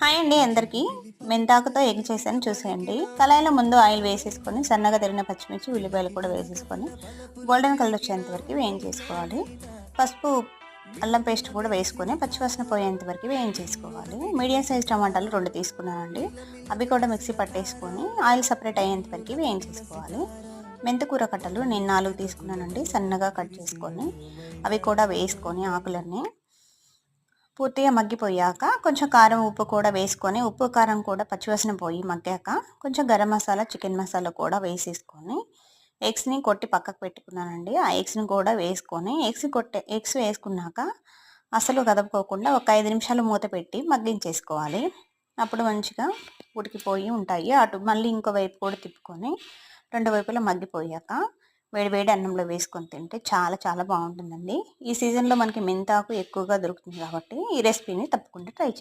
Hi అండి అందరికీ. మెంతాకుతో egg చేశాను చూసేయండి. కళాయిలో ముందు ఆయిల్ వేసేసుకొని సన్నగా తరిగిన పచ్చిమిర్చి, ఉల్లిపాయలు కూడా వేసేసుకొని గోల్డెన్ కలర్ వచ్చేంత వరకు వేయించేసుకోవాలి. పసుపు, అల్లం పేస్ట్ కూడా వేసుకొని పచ్చివాసన పోయేంత వరకు వేయించేసుకోవాలి. మీడియం సైజ్ టమాటాలు 2 తీసుకున్నానండి. అవి కూడా మిక్సీ పట్టేసుకొని ఆయిల్ సపరేట్ అయ్యేంత వరకు వేయించేసుకోవాలి. మెంతికూర కట్టలు నేను 4 తీసుకున్నానండి. సన్నగా కట్ చేసుకొని అవి కూడా వేసుకొని ఆకులన్నీ పూర్తిగా మగ్గిపోయాక కొంచెం కారం, ఉప్పు కూడా వేసుకొని ఉప్పు, కారం కూడా పచ్చివాసన పోయి మగ్గాక కొంచెం గరం మసాలా, చికెన్ మసాలా కూడా వేసేసుకొని ఎగ్స్ని కొట్టి పక్కకు పెట్టుకున్నానండి. ఆ ఎగ్స్ని కూడా వేసుకొని ఎగ్స్ వేసుకున్నాక అసలు కదపుకోకుండా ఒక 5 నిమిషాలు మూత పెట్టి మగ్గించేసుకోవాలి. అప్పుడు మంచిగా ఉడికిపోయి ఉంటాయి. అటు మళ్ళీ ఇంకో వైపు కూడా తిప్పుకొని 2 వైపులా మగ్గిపోయాక వేడి వేడి అన్నంలో వేసుకొని తింటే చాలా చాలా బాగుంటుందండి. ఈ సీజన్లో మనకి మెంతాకు ఎక్కువగా దొరుకుతుంది కాబట్టి ఈ రెసిపీని తప్పకుండా ట్రై చేయండి.